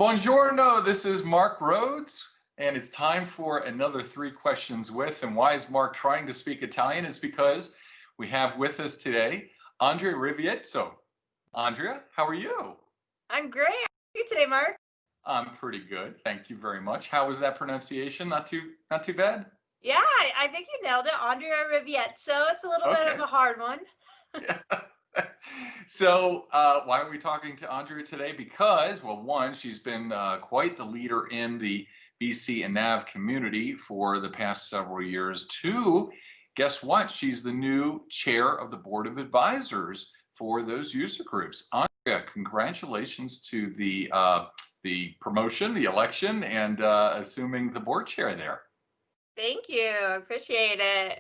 Buongiorno, this is Mark Rhodes, and it's time for another 3 Questions With. And why is Mark trying to speak Italian? It's because we have with us today Andrea Riviezzo. Andrea, how are you? I'm great. How are you today, Mark? I'm pretty good. Thank you very much. How was that pronunciation? Not too bad? Yeah, I think you nailed it. Andrea Riviezzo. It's a little bit of a hard one. Yeah. So why are we talking to Andrea today? Because, well, one, she's been quite the leader in the BC and NAV community for the past several years. 2, guess what? She's the new chair of the board of advisors for those user groups. Andrea, congratulations to the promotion, the election, and assuming the board chair there. Thank you. Appreciate it.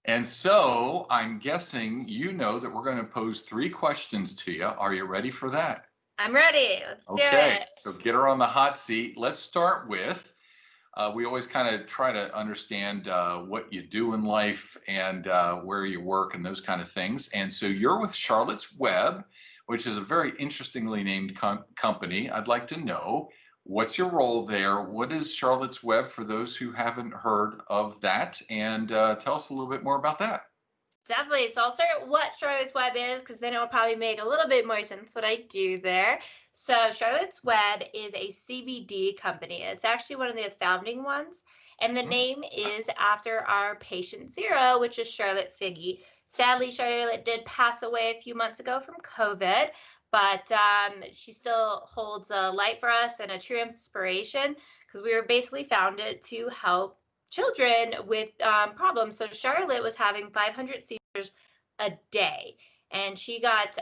And so I'm guessing you know that we're going to pose 3 questions to you. Are you ready for that? I'm ready. Let's do it. Okay, so get her on the hot seat. Let's start with, we always kind of try to understand what you do in life and where you work and those kind of things. And so you're with Charlotte's Web, which is a very interestingly named company. I'd like to know, what's your role there? What is Charlotte's Web for those who haven't heard of that? And tell us a little bit more about that. Definitely. So I'll start with what Charlotte's Web is, because then it will probably make a little bit more sense what I do there. So Charlotte's Web is a CBD company. It's actually one of the founding ones. And the name is after our patient zero, which is Charlotte Figge. Sadly, Charlotte did pass away a few months ago from COVID. But she still holds a light for us and a true inspiration, because we were basically founded to help children with problems. So Charlotte was having 500 seizures a day, and she got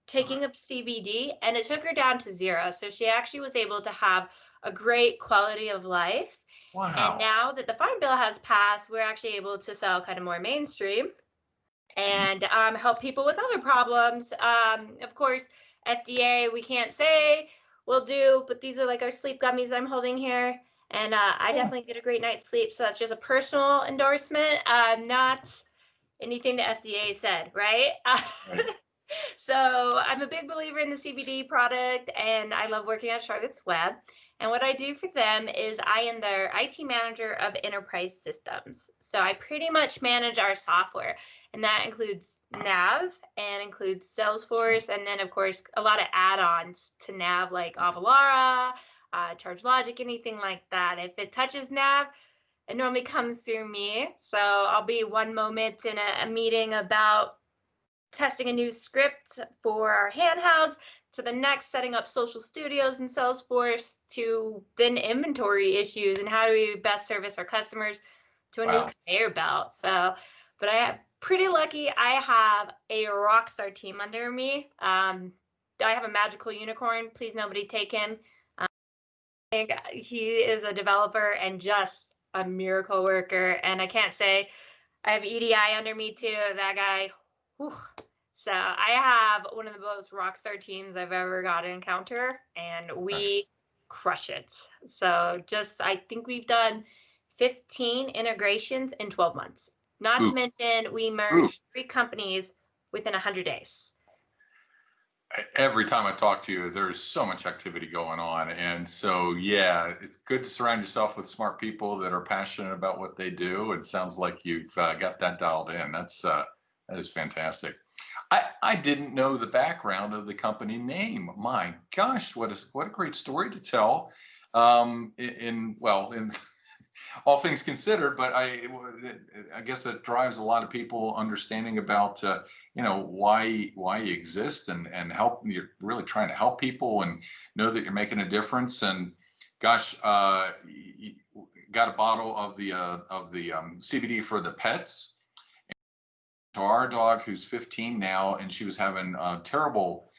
taking up CBD, and it took her down to 0. So she actually was able to have a great quality of life. Wow. And now that the Farm Bill has passed, we're actually able to sell kind of more mainstream and help people with other problems. Of course, FDA, we can't say we'll do, but these are like our sleep gummies that I'm holding here. And I definitely get a great night's sleep. So that's just a personal endorsement, not anything the FDA said, right? Right. So I'm a big believer in the CBD product, and I love working at Charlotte's Web. And what I do for them is I am their IT manager of enterprise systems. So I pretty much manage our software, and that includes NAV and includes Salesforce, and then of course a lot of add-ons to NAV like Avalara, ChargeLogic, anything like that. If it touches NAV, it normally comes through me. So I'll be one moment in a meeting about testing a new script for our handhelds, to the next setting up social studios in Salesforce, to then inventory issues and how do we best service our customers, to a new conveyor belt. So, but I am pretty lucky. I have a rock star team under me. I have a magical unicorn. Please nobody take him. I think he is a developer and just a miracle worker. And I can't say I have EDI under me too. That guy, whew. So I have one of the most rock star teams I've ever got to encounter, and we crush it. So I think we've done 15 integrations in 12 months. Not to mention we merged 3 companies within 100 days. Every time I talk to you, there's so much activity going on. And so, yeah, it's good to surround yourself with smart people that are passionate about what they do. It sounds like you've got that dialed in. That is fantastic. I didn't know the background of the company name. My gosh, what a great story to tell. In all things considered, but I guess that drives a lot of people understanding about why you exist and help. You're really trying to help people and know that you're making a difference. And gosh, you got a bottle of the CBD for the pets. To our dog, who's 15 now, and she was having terrible,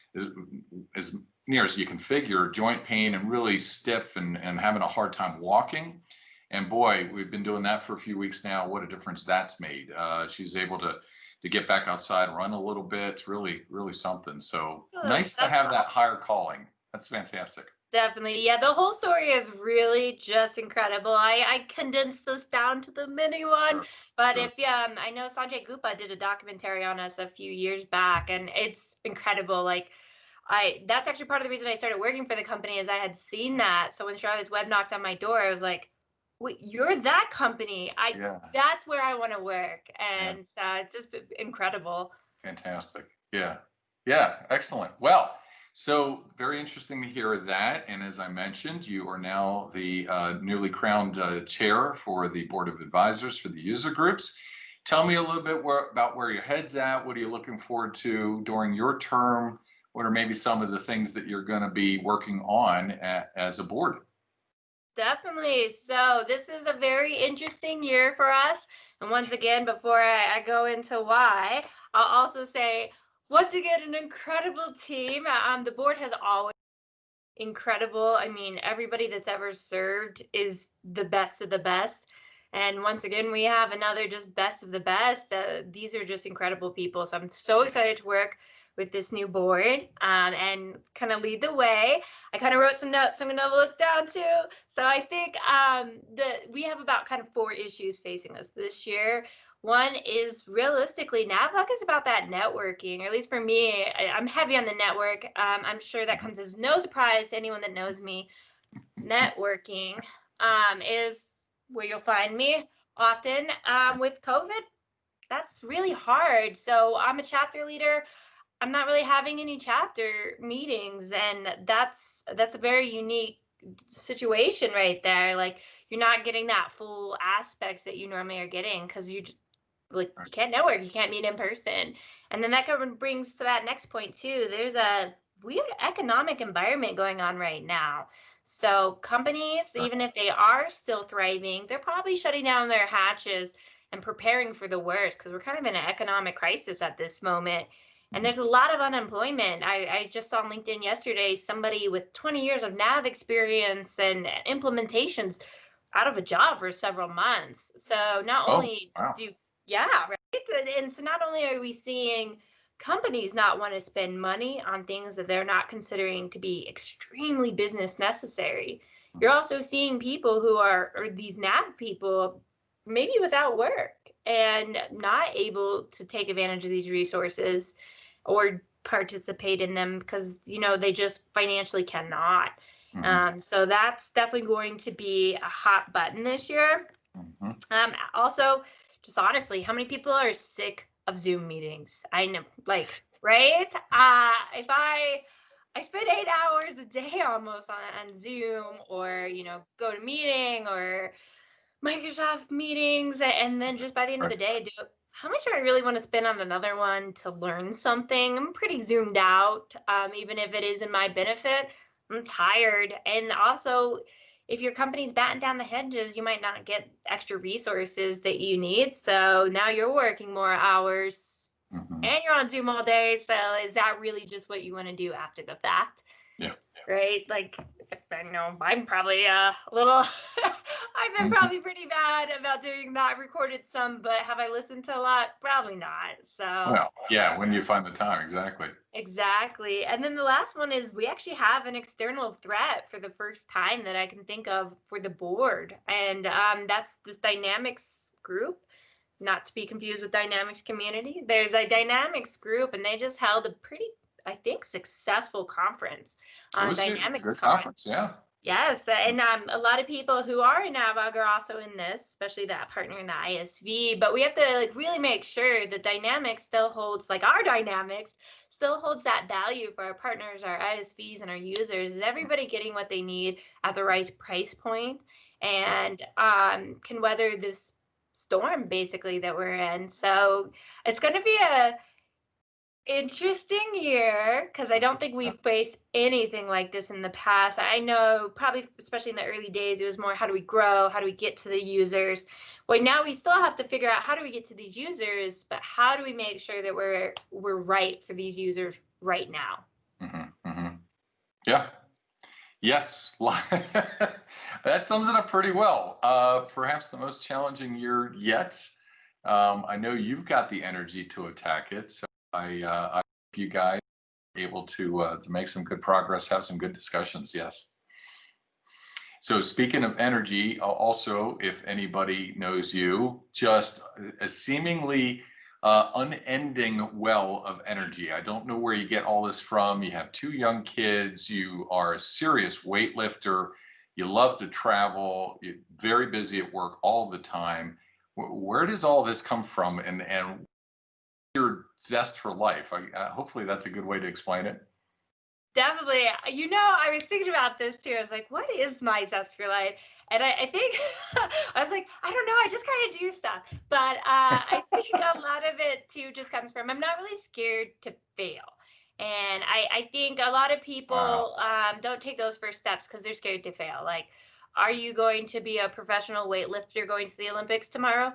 as near as you can figure, joint pain and really stiff and having a hard time walking. And boy, we've been doing that for a few weeks now. What a difference that's made. She's able to get back outside, run a little bit. It's really, really something. So nice to have that higher calling. That's fantastic. Definitely. Yeah, the whole story is really just incredible. I condensed this down to the mini one. Sure, but sure. I know Sanjay Gupta did a documentary on us a few years back, and it's incredible. Like, that's actually part of the reason I started working for the company is I had seen that. So when Charlotte's Web knocked on my door, I was like, wait, you're that company. Yeah. That's where I want to work. Yeah. And so it's just been incredible. Fantastic. Yeah. Yeah. Excellent. Well, so very interesting to hear that. And as I mentioned, you are now the newly crowned chair for the board of advisors for the user groups. Tell me a little bit about where your head's at. What are you looking forward to during your term? What are maybe some of the things that you're going to be working on as a board? Definitely. So this is a very interesting year for us. And once again, before I go into why, I'll also say, once again, an incredible team. The board has always been incredible. I mean, everybody that's ever served is the best of the best. And once again, we have another just best of the best. These are just incredible people. So I'm so excited to work with this new board and kind of lead the way. I kind of wrote some notes I'm going to look down to. So I think we have about kind of 4 issues facing us this year. One is realistically, NAVHOC is about that networking, or at least for me, I'm heavy on the network. I'm sure that comes as no surprise to anyone that knows me. Networking is where you'll find me often. With COVID, that's really hard. So I'm a chapter leader. I'm not really having any chapter meetings, and that's a very unique situation right there. Like you're not getting that full aspects that you normally are getting because you you can't network, you can't meet in person. And then that kind of brings to that next point too. There's a weird economic environment going on right now. So companies, even if they are still thriving, they're probably shutting down their hatches and preparing for the worst because we're kind of in an economic crisis at this moment. And there's a lot of unemployment. I just saw on LinkedIn yesterday somebody with 20 years of nav experience and implementations out of a job for several months. So not only yeah, right. And so not only are we seeing companies not want to spend money on things that they're not considering to be extremely business necessary, you're also seeing people who are, or these nav people, maybe without work and not able to take advantage of these resources or participate in them because they just financially cannot. So that's definitely going to be a hot button this year. Also, just honestly, how many people are sick of Zoom meetings? I know, like, right? If I spend 8 hours a day almost on Zoom, or go to meeting or Microsoft meetings, and then just by the end of the day, how much do I really want to spend on another one to learn something? I'm pretty zoomed out, even if it is in my benefit. I'm tired. And also, if your company's batting down the hedges, you might not get extra resources that you need. So now you're working more hours and you're on Zoom all day. So is that really just what you want to do after the fact? Yeah. Right? Like, I know I'm probably a little, I've been probably pretty bad about doing that. Recorded some, but have I listened to a lot? Probably not. So, well, yeah, when you find the time, exactly. Exactly. And then the last one is we actually have an external threat for the first time that I can think of for the board. And that's this Dynamics group, not to be confused with Dynamics Community. There's a Dynamics group, and they just held a pretty, I think, successful conference on Dynamics. Good conference, yeah. Yes, and a lot of people who are in NAVOG are also in this, especially that partner in the ISV. But we have to really make sure that Dynamics still holds, like our Dynamics, still holds that value for our partners, our ISVs, and our users. Is everybody getting what they need at the right price point and can weather this storm basically that we're in? So it's going to be a interesting year because I don't think we've faced anything like this in the past. I know probably, especially in the early days, it was more how do we grow, how do we get to the users. Well, now we still have to figure out how do we get to these users, but how do we make sure that we're right for these users right now? Yeah. Yes. That sums it up pretty well. Perhaps the most challenging year yet. I know you've got the energy to attack it, so I hope you guys are able to make some good progress, have some good discussions. Yes. So speaking of energy, also, if anybody knows you, just a seemingly unending well of energy. I don't know where you get all this from. You have two young kids. You are a serious weightlifter. You love to travel. You're very busy at work all the time. Where does all this come from? And your zest for life? Hopefully, that's a good way to explain it. Definitely. I was thinking about this too. I was like, what is my zest for life? And I think I was like, I don't know. I just kind of do stuff. But I think a lot of it too just comes from I'm not really scared to fail. And I think a lot of Wow. people don't take those first steps because they're scared to fail. Like, are you going to be a professional weightlifter going to the Olympics tomorrow?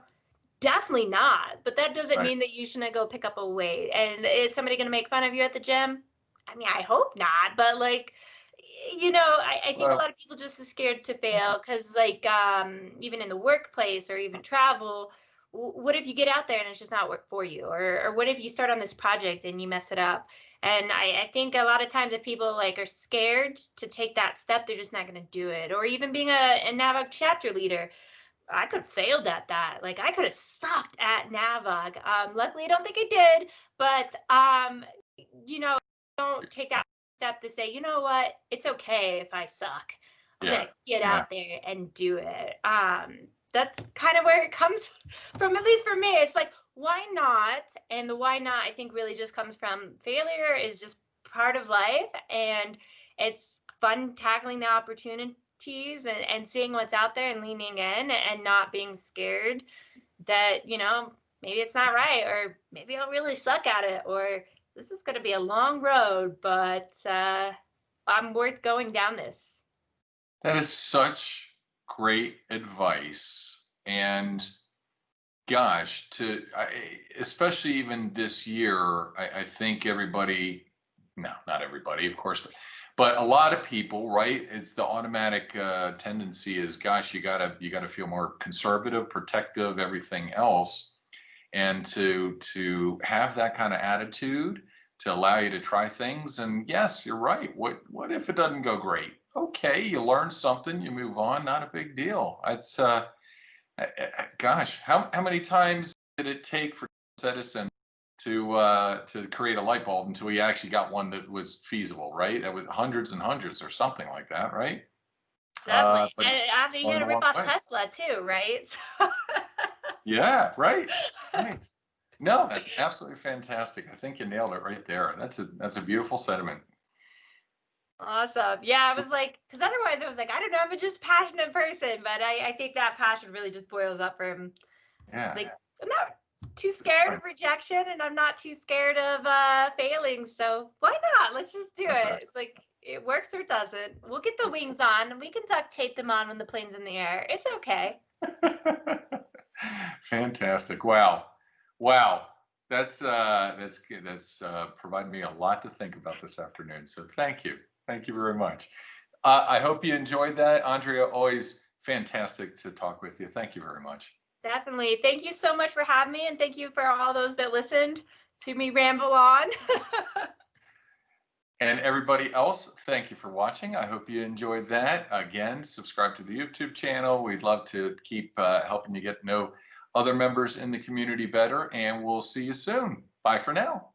Definitely not. But that doesn't Right. mean that you shouldn't go pick up a weight. And is somebody going to make fun of you at the gym? I mean, I hope not, but like, I think a Well, lot of people just are scared to fail because, like, even in the workplace or even travel, what if you get out there and it's just not work for you? Or what if you start on this project and you mess it up? And I think a lot of times if people like are scared to take that step, they're just not going to do it. Or even being a NAVOG chapter leader, I could have failed at that. Like I could have sucked at NAVOG. Luckily, I don't think I did, but you know, don't take that step to say, you know what, it's okay if I suck. I'm yeah, gonna get yeah. out there and do it. That's kind of where it comes from, at least for me. It's like, why not? And the why not, I think, really just comes from failure is just part of life, and it's fun tackling the opportunities and seeing what's out there and leaning in and not being scared that, maybe it's not right, or maybe I'll really suck at it, or this is going to be a long road, but I'm worth going down this. That is such great advice. And gosh, especially even this year, I think everybody, no, not everybody, of course, but a lot of people, right? It's the automatic tendency is, gosh, you gotta feel more conservative, protective, everything else, and to have that kind of attitude to allow you to try things. And yes, you're right. What if it doesn't go great? Okay, you learn something, you move on, not a big deal. It's gosh, how many times did it take for Thomas Edison to create a light bulb until he actually got one that was feasible, right? That was hundreds and hundreds or something like that, right? Definitely. But And after you had learned to rip along the off way. Tesla too, right? Yeah, right, right. No, that's absolutely fantastic. I think you nailed it right there. That's a beautiful sentiment. Awesome. Yeah, I was like, because otherwise I was like, I don't know, I'm a just passionate person, but I think that passion really just boils up from Yeah, like, I'm not too that's scared right. of rejection and I'm not too scared of failing. So why not? Let's just do That's it. excellent. It's like it works or it doesn't. We'll get the It's wings on and we can duct tape them on when the plane's in the air. It's okay. fantastic. Wow. Wow. That's good. That's provided me a lot to think about this afternoon. So thank you. Thank you very much. I hope you enjoyed that. Andrea, always fantastic to talk with you. Thank you very much. Definitely. Thank you so much for having me and thank you for all those that listened to me ramble on. And everybody else, thank you for watching. I hope you enjoyed that. Again, subscribe to the YouTube channel. We'd love to keep helping you get to know other members in the community better, and we'll see you soon. Bye for now.